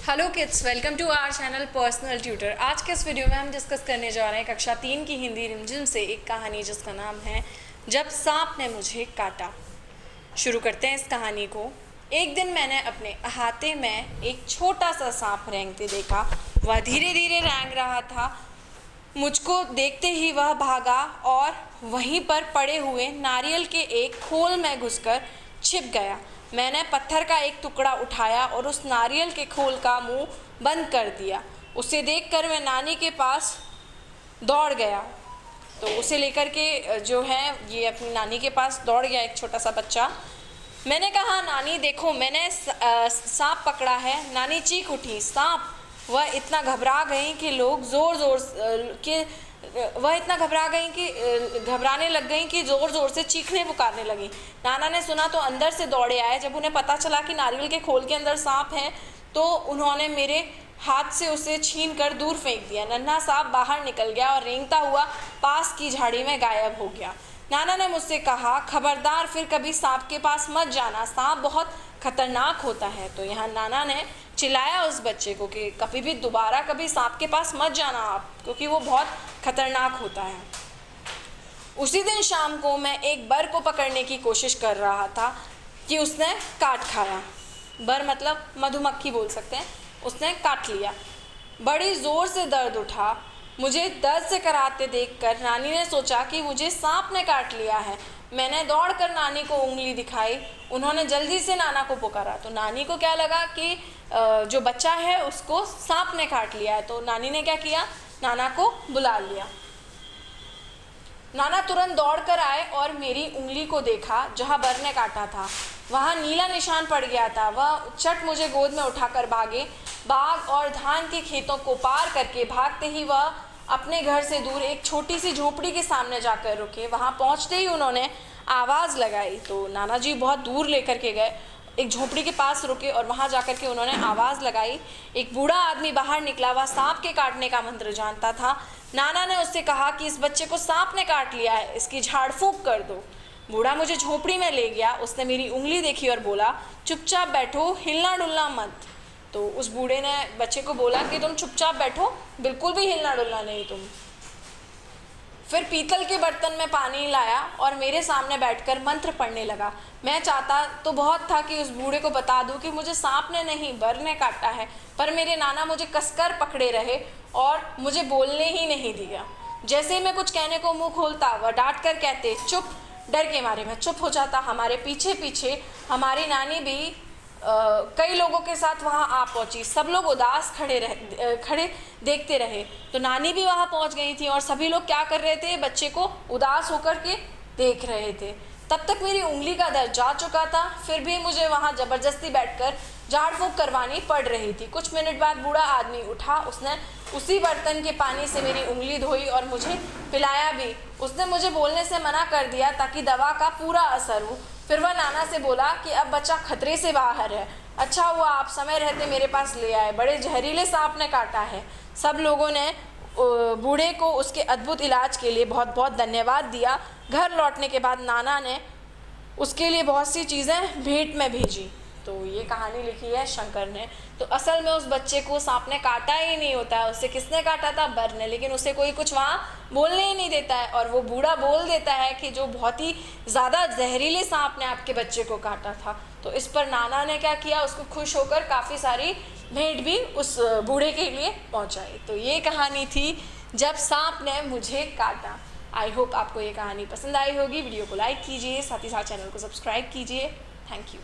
Hello kids, welcome to our channel personal tutor. आज के इस वीडियो में हम डिस्कस करने जा रहे हैं कक्षा 3 की हिंदी रिमझिम से एक कहानी जिसका नाम है जब सांप ने मुझे काटा। शुरू करते हैं इस कहानी को। एक दिन मैंने अपने अहाते में एक छोटा सा सांप रेंगते देखा। वह धीरे धीरे रेंग रहा था। मुझको देखते ही वह भागा और वहीं पर पड़े हुए नारियल के एक खोल में घुसकर छिप गया। मैंने पत्थर का एक टुकड़ा उठाया और उस नारियल के खोल का मुंह बंद कर दिया। उसे देखकर मैं नानी के पास दौड़ गया। तो उसे लेकर के जो है ये अपनी नानी के पास दौड़ गया एक छोटा सा बच्चा। मैंने कहा, नानी देखो, मैंने सांप पकड़ा है। नानी चीख उठी, सांप! वह इतना घबरा गई कि घबराने लग गई कि ज़ोर ज़ोर से चीखने पुकारने लगी। नाना ने सुना तो अंदर से दौड़े आए। जब उन्हें पता चला कि नारियल के खोल के अंदर सांप है तो उन्होंने मेरे हाथ से उसे छीन कर दूर फेंक दिया। नन्हा सांप बाहर निकल गया और रेंगता हुआ पास की झाड़ी में गायब हो गया। नाना ने मुझसे कहा, खबरदार, फिर कभी सांप के पास मत जाना, सांप बहुत खतरनाक होता है। तो यहाँ नाना ने चिल्लाया उस बच्चे को कि कभी भी दोबारा कभी सांप के पास मत जाना आप, क्योंकि वो बहुत खतरनाक होता है। उसी दिन शाम को मैं एक बर को पकड़ने की कोशिश कर रहा था कि उसने काट खाया। बर मतलब मधुमक्खी बोल सकते हैं। उसने काट लिया। बड़ी ज़ोर से दर्द उठा। मुझे दर्द से कराहते देखकर नानी ने सोचा कि मुझे सांप ने काट लिया है। मैंने दौड़कर नानी को उंगली दिखाई। उन्होंने जल्दी से नाना को पुकारा। तो नानी को क्या लगा कि जो बच्चा है उसको सांप ने काट लिया है। तो नानी ने क्या किया, नाना को बुला लिया। नाना तुरंत दौड़कर आए और मेरी उंगली को देखा जहाँ बर ने काटा था। वहाँ नीला निशान पड़ गया था। वह चट मुझे गोद में उठाकर भागे। बाग और धान के खेतों को पार करके भागते ही वह अपने घर से दूर एक छोटी सी झोपड़ी के सामने जाकर रुके। वहाँ पहुँचते ही उन्होंने आवाज़ लगाई। तो नाना जी बहुत दूर लेकर के गए, एक झोपड़ी के पास रुके और वहाँ जाकर के उन्होंने आवाज़ लगाई। एक बूढ़ा आदमी बाहर निकला। वह सांप के काटने का मंत्र जानता था। नाना ने उससे कहा कि इस बच्चे को सांप ने काट लिया है, इसकी झाड़ फूंक कर दो। बूढ़ा मुझे झोपड़ी में ले गया। उसने मेरी उंगली देखी और बोला, चुपचाप बैठो, हिलना डुलना मत। तो उस बूढ़े ने बच्चे को बोला कि तुम चुपचाप बैठो, बिल्कुल भी हिलना डुलना नहीं तुम। फिर पीतल के बर्तन में पानी लाया और मेरे सामने बैठकर मंत्र पढ़ने लगा। मैं चाहता तो बहुत था कि उस बूढ़े को बता दूं कि मुझे सांप ने नहीं, बर ने काटा है, पर मेरे नाना मुझे कसकर पकड़े रहे और मुझे बोलने ही नहीं दिया। जैसे ही मैं कुछ कहने को मुंह खोलता वह डांट कर कहते, चुप। डर के मारे मैं चुप हो जाता। हमारे पीछे पीछे हमारी नानी भी कई लोगों के साथ वहाँ आ पहुँची। सब लोग उदास खड़े देखते रहे। तो नानी भी वहाँ पहुँच गई थी और सभी लोग क्या कर रहे थे, बच्चे को उदास होकर के देख रहे थे। तब तक मेरी उंगली का दर्द जा चुका था, फिर भी मुझे वहाँ ज़बरदस्ती बैठकर झाड़ फूंक करवानी पड़ रही थी। कुछ मिनट बाद बूढ़ा आदमी उठा। उसने उसी बर्तन के पानी से मेरी उंगली धोई और मुझे पिलाया भी। उसने मुझे बोलने से मना कर दिया ताकि दवा का पूरा असर हो। फिर वह नाना से बोला कि अब बच्चा खतरे से बाहर है। अच्छा हुआ आप समय रहते मेरे पास ले आए, बड़े जहरीले सांप ने काटा है। सब लोगों ने बूढ़े को उसके अद्भुत इलाज के लिए बहुत बहुत धन्यवाद दिया। घर लौटने के बाद नाना ने उसके लिए बहुत सी चीज़ें भेंट में भेजी। तो ये कहानी लिखी है शंकर ने। तो असल में उस बच्चे को सांप ने काटा ही नहीं होता है। उसे किसने काटा था, बर ने, लेकिन उसे कोई कुछ वहाँ बोलने ही नहीं देता है। और वो बूढ़ा बोल देता है कि जो बहुत ही ज़्यादा जहरीले सांप ने आपके बच्चे को काटा था। तो इस पर नाना ने क्या किया, उसको खुश होकर काफ़ी सारी भेंट भी उस बूढ़े के लिए पहुँचाई। तो ये कहानी थी जब सांप ने मुझे काटा। आई होप आपको ये कहानी पसंद आई होगी। वीडियो को लाइक कीजिए, साथ ही साथ चैनल को सब्सक्राइब कीजिए। Thank you.